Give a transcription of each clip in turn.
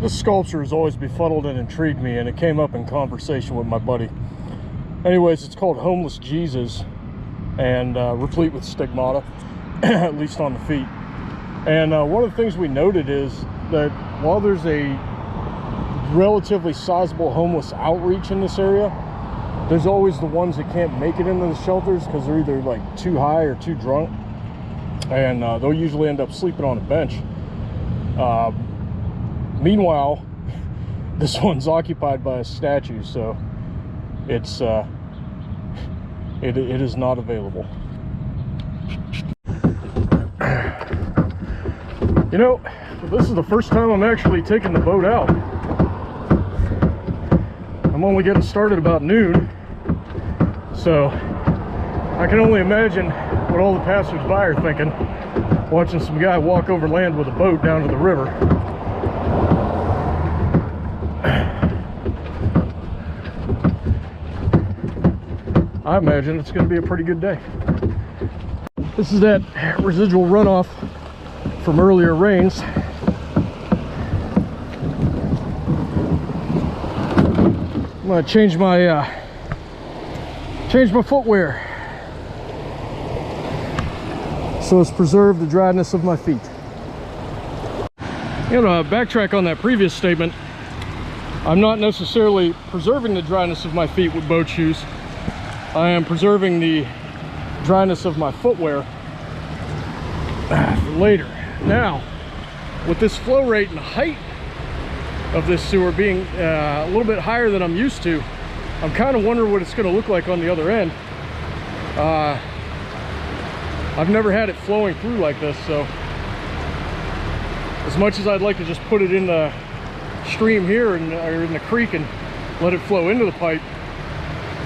This sculpture has always befuddled and intrigued me, and it came up in conversation with my buddy. Anyways, it's called Homeless Jesus, and replete with stigmata, at least on the feet. And one of the things we noted is that while there's a relatively sizable homeless outreach in this area, there's always the ones that can't make it into the shelters because they're either like too high or too drunk, and they'll usually end up sleeping on a bench. Meanwhile, this one's occupied by a statue, so it's it is not available. You know, this is the first time I'm actually taking the boat out. I'm only getting started about noon, so I can only imagine what all the passersby are thinking, watching some guy walk over land with a boat down to the river. I imagine it's going to be a pretty good day. This is that residual runoff from earlier rains. I'm going to change my footwear so as to preserve the dryness of my feet. You know, backtrack on that previous statement. I'm not necessarily preserving the dryness of my feet with boat shoes. I am preserving the dryness of my footwear for later. Now, with this flow rate and height of this sewer being a little bit higher than I'm used to, I'm kind of wondering what it's going to look like on the other end. I've never had it flowing through like this, so as much as I'd like to just put it in the stream here or in the creek and let it flow into the pipe,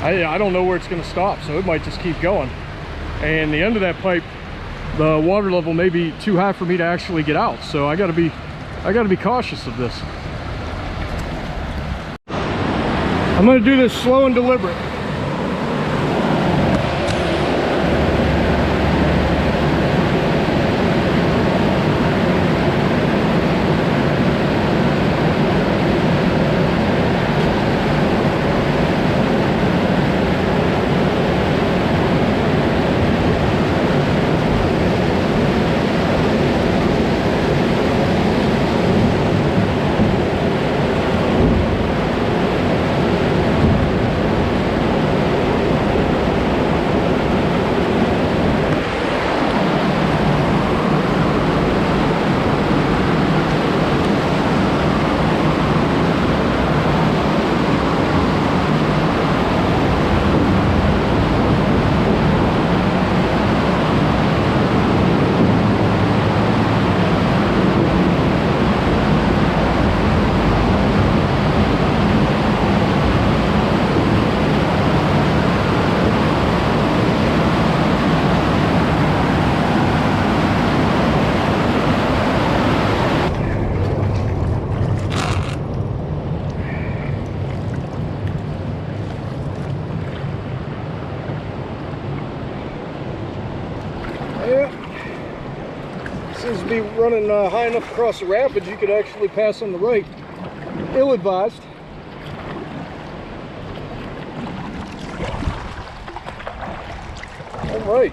I don't know where it's going to stop, so it might just keep going. And the end of that pipe, the water level may be too high for me to actually get out, so I got to be cautious of this. I'm going to do this slow and deliberate. Seems to be running high enough across the rapids you could actually pass on the right. Ill-advised. All right.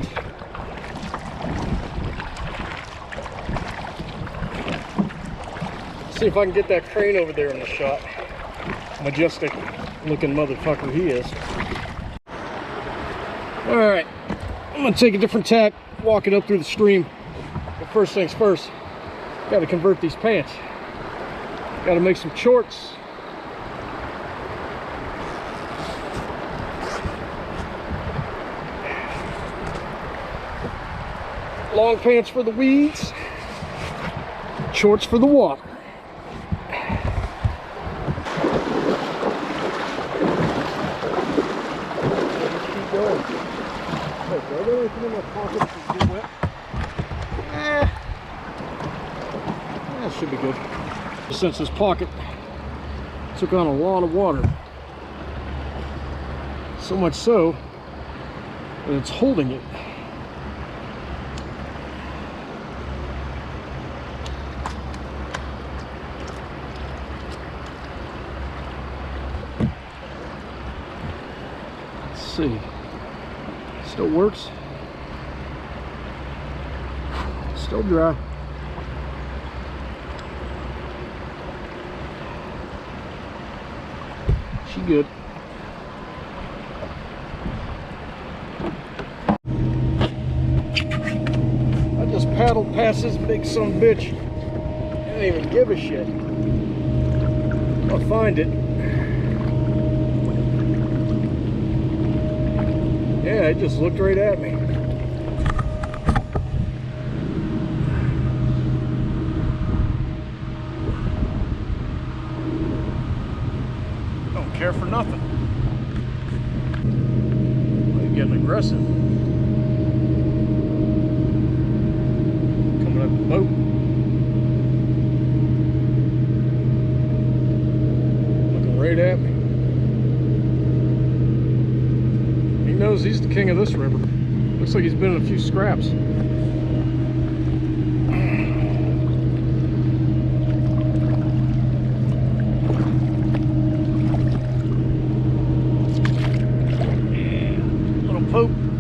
See if I can get that crane over there in the shot. Majestic looking motherfucker he is. All right, I'm gonna take a different tack, walking up through the stream. But first things first, got to convert these pants. Got to make some shorts. Long pants for the weeds, shorts for the water. Keep going. Hey, do I got anything in my pockets to get wet? That should be good. Since this pocket took on a lot of water, so much so that it's holding it. see. Still works. Still dry. She good. I just paddled past this big son of a bitch. I didn't even give a shit. I'll find it. Yeah, it just looked right at me. Don't care for nothing. You're getting aggressive. Coming up the boat. Looking right at me. He knows he's the king of this river. Looks like he's been in a few scraps.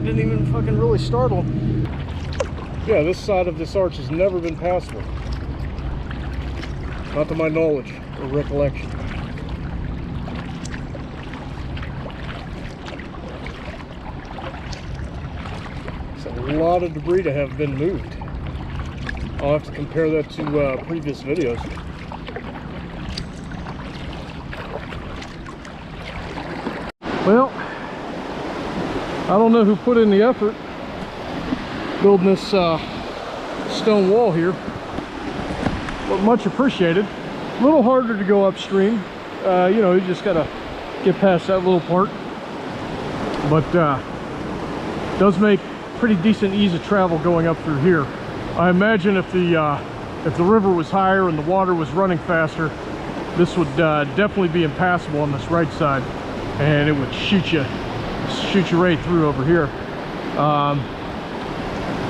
Didn't even fucking really startle him. Yeah, this side of this arch has never been passable. Not to my knowledge or recollection. It's a lot of debris to have been moved. I'll have to compare that to previous videos. Well, I don't know who put in the effort building this stone wall here, but much appreciated. A little harder to go upstream. You know, you just gotta get past that little part, but does make pretty decent ease of travel going up through here. I imagine if the river was higher and the water was running faster, this would definitely be impassable on this right side, and it would shoot you right through over here.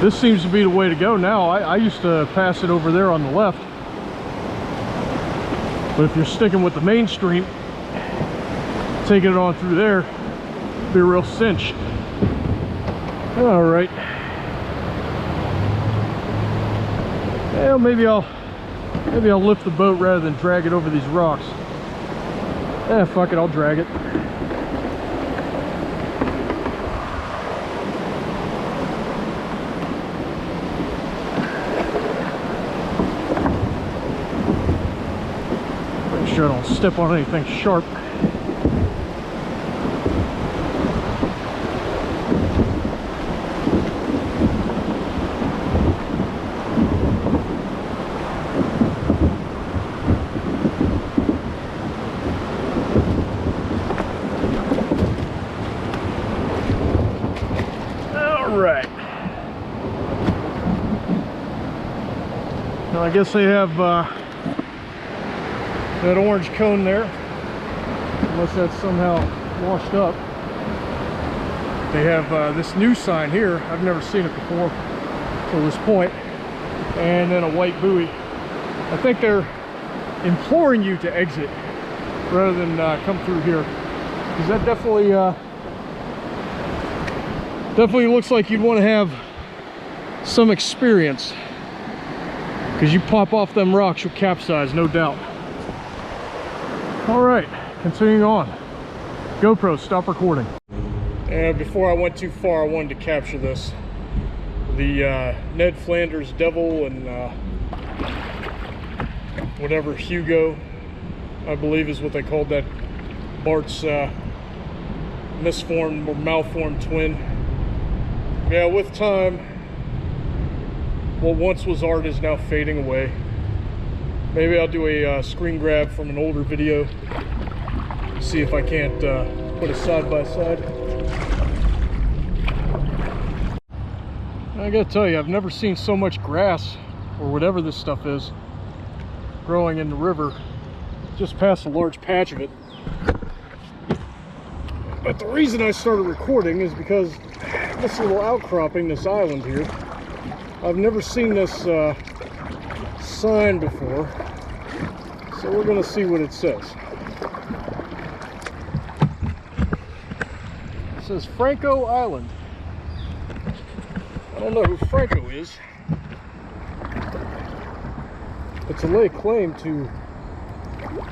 This seems to be the way to go now. I used to pass it over there on the left, but if you're sticking with the main stream, taking it on through there, it'd be a real cinch. All right. Well, maybe I'll lift the boat rather than drag it over these rocks. Fuck it, I'll drag it. I don't step on anything sharp. All right. Now I guess they have that orange cone there, unless that's somehow washed up. They have this new sign here. I've never seen it before till this point, and then a white buoy. I think they're imploring you to exit rather than come through here, because that definitely looks like you'd want to have some experience, because you pop off them rocks, you'll capsize, no doubt. All right, continuing on. GoPro, stop recording. And before I went too far, I wanted to capture this. The Ned Flanders Devil and whatever Hugo, I believe is what they called that, Bart's misformed or malformed twin. Yeah, with time, what once was art is now fading away. Maybe I'll do a screen grab from an older video, see if I can't put it side by side. I gotta tell you, I've never seen so much grass, or whatever this stuff is, growing in the river. Just past a large patch of it. But the reason I started recording is because this little outcropping, this island here, I've never seen this sign before, so we're gonna see what it says. says Franco Island. I don't know who Franco is, but to lay claim to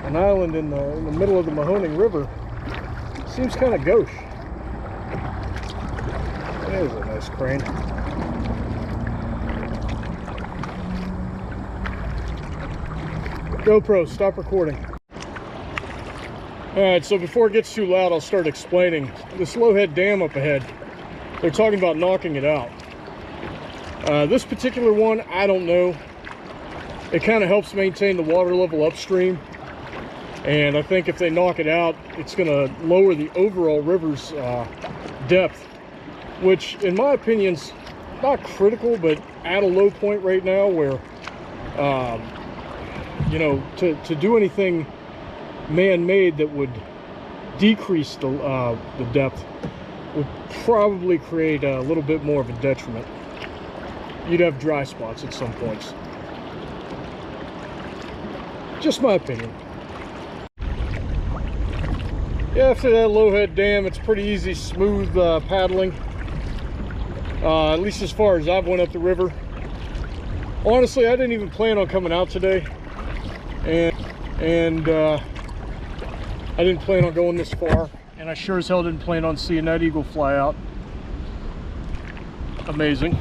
an island in the middle of the Mahoning River seems kind of gauche. That is a nice crane. GoPro, stop recording. Alright, so before it gets too loud, I'll start explaining. This Lowhead Dam up ahead, they're talking about knocking it out. This particular one, I don't know. It kind of helps maintain the water level upstream. And I think if they knock it out, it's going to lower the overall river's depth, which in my opinion is not critical, but at a low point right now where, you know, to do anything man-made that would decrease the depth would probably create a little bit more of a detriment. You'd have dry spots at some points. Just my opinion. Yeah, after that Lowhead Dam, it's pretty easy, smooth paddling. At least as far as I've went up the river. Honestly, I didn't even plan on coming out today. And I didn't plan on going this far, and I sure as hell didn't plan on seeing that eagle fly out. Amazing.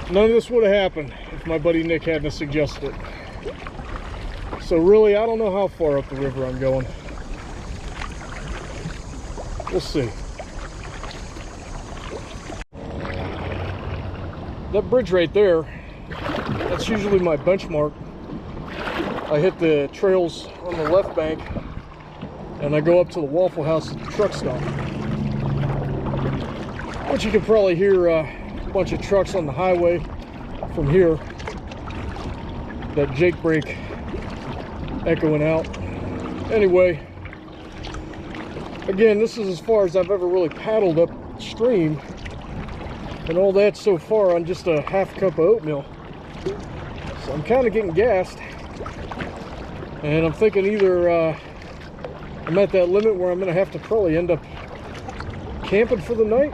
None of this would have happened if my buddy Nick hadn't suggested it. So really, I don't know how far up the river I'm going. We'll see. That bridge right there, that's usually my benchmark. I hit the trails on the left bank and I go up to the Waffle House at the truck stop, which you can probably hear a bunch of trucks on the highway from here. That Jake brake echoing out. Anyway, again, this is as far as I've ever really paddled upstream, and all that so far on just a half cup of oatmeal. So I'm kind of getting gassed. And I'm thinking either I'm at that limit where I'm going to have to probably end up camping for the night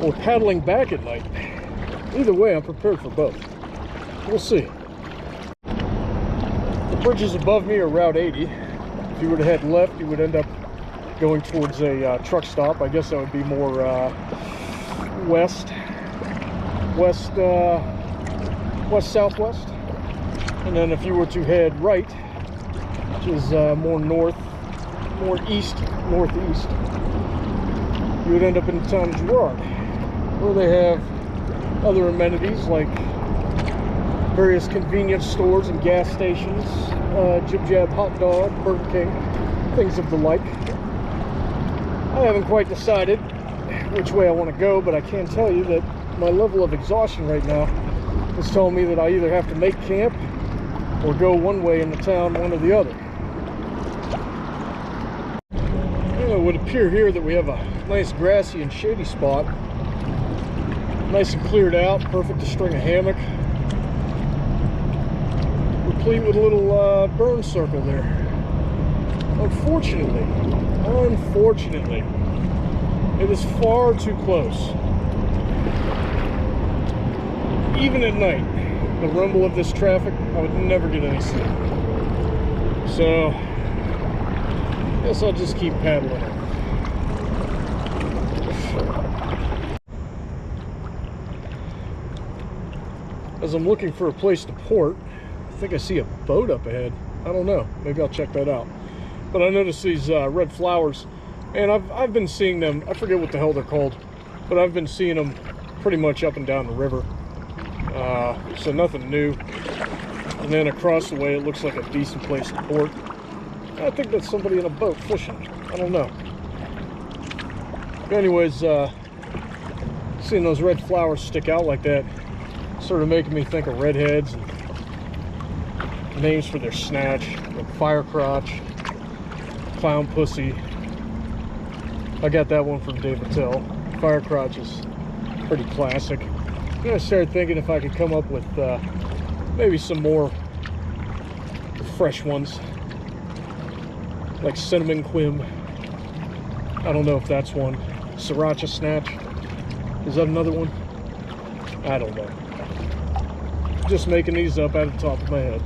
or paddling back at night. Either way, I'm prepared for both. We'll see. The bridges above me are Route 80. If you were to head left, you would end up going towards a truck stop. I guess that would be more west-southwest. And then if you were to head right, which is more northeast, you would end up in the town of Girard, where they have other amenities like various convenience stores and gas stations, Jib Jab Hot Dog, Burger King, things of the like. I haven't quite decided which way I want to go, but I can tell you that my level of exhaustion right now is telling me that I either have to make camp or go one way in the town, one or the other. It would appear here that we have a nice grassy and shady spot. Nice and cleared out, perfect to string a hammock. Replete with a little burn circle there. Unfortunately, it is far too close. Even at night, the rumble of this traffic, I would never get any sleep. So, I guess I'll just keep paddling. As I'm looking for a place to port, I think I see a boat up ahead. I don't know. Maybe I'll check that out. But I noticed these red flowers, and I've been seeing them. I forget what the hell they're called, but I've been seeing them pretty much up and down the river. So nothing new. And then across the way, it looks like a decent place to port. I think that's somebody in a boat fishing. I don't know. But anyways, seeing those red flowers stick out like that, sort of making me think of redheads and names for their snatch, like fire crotch, clown pussy. I got that one from David Tell. Fire crotch is pretty classic. I started thinking if I could come up with maybe some more fresh ones, like cinnamon quim, I don't know if that's one. Sriracha snatch. Is that another one? I don't know. Just making these up out of the top of my head.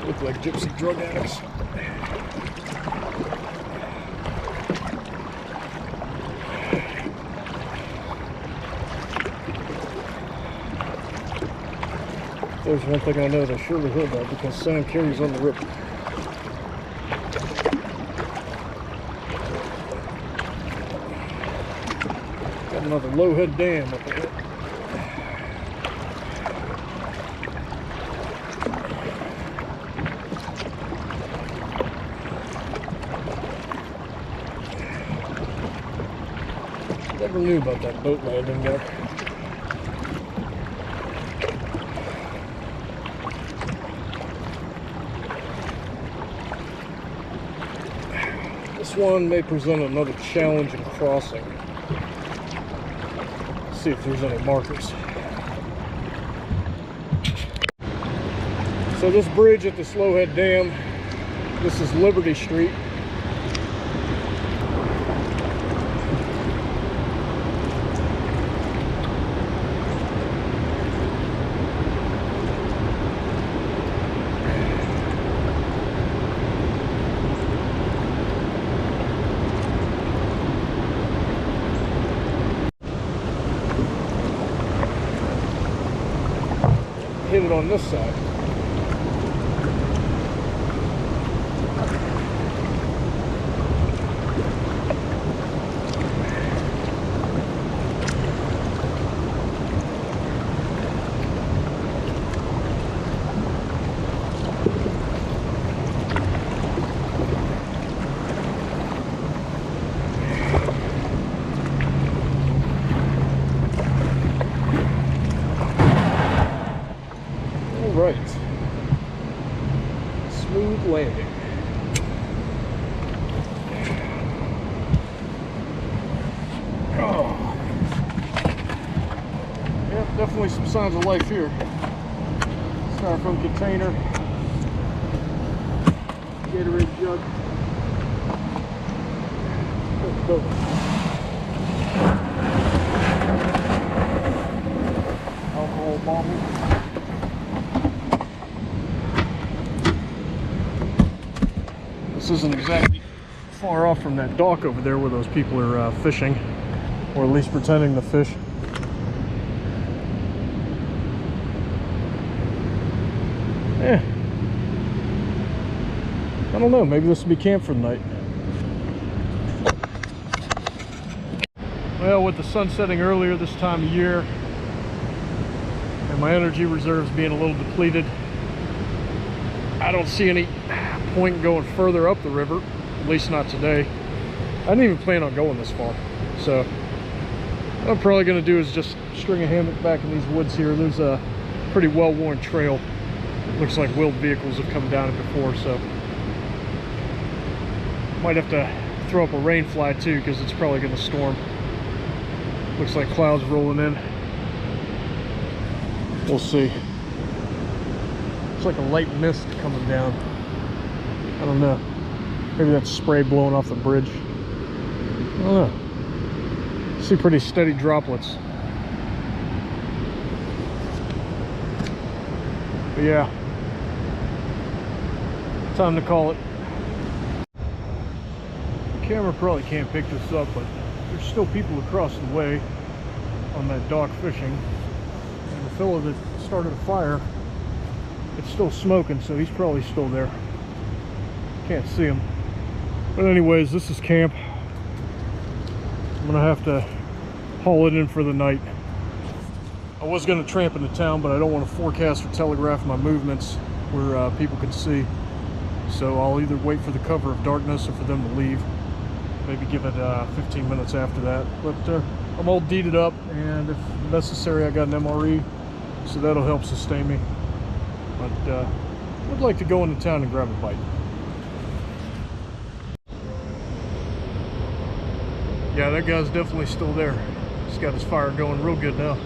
Look like gypsy drug addicts. There's one thing I know they surely heard that because sound carries on the river. Got another low head dam up ahead. Never knew about that boat landing there. This one may present another challenge in crossing. Let's see if there's any markers. So this bridge at the Slowhead Dam, this is Liberty Street. Hit it on this side. Right. Smooth landing. Oh. Yep, definitely some signs of life here. Styrofoam container. Gatorade jug. Alcohol bottle. This isn't exactly far off from that dock over there where those people are fishing, or at least pretending to fish. I don't know, maybe this will be camp for the night. Well, with the sun setting earlier this time of year and my energy reserves being a little depleted, I don't see any point going further up the river, at least not today. I didn't even plan on going this far, so what I'm probably going to do is just string a hammock back in these woods here. There's a pretty well-worn trail. Looks like wheeled vehicles have come down it before, so might have to throw up a rain fly too because it's probably going to storm. Looks like clouds rolling in. We'll see. It's like a light mist coming down. I don't know. Maybe that's spray blowing off the bridge. I don't know. See pretty steady droplets. But yeah. Time to call it. The camera probably can't pick this up, but there's still people across the way on that dock fishing. And the fellow that started the fire, it's still smoking, so he's probably still there. Can't see him. But anyways, this is camp. I'm gonna have to haul it in for the night. I was gonna tramp into town, but I don't want to forecast or telegraph my movements where people can see. So I'll either wait for the cover of darkness or for them to leave. Maybe give it 15 minutes after that. But I'm all deeded up, and if necessary, I got an MRE, so that'll help sustain me. But would like to go into town and grab a bite. Yeah, that guy's definitely still there. He's got his fire going real good now.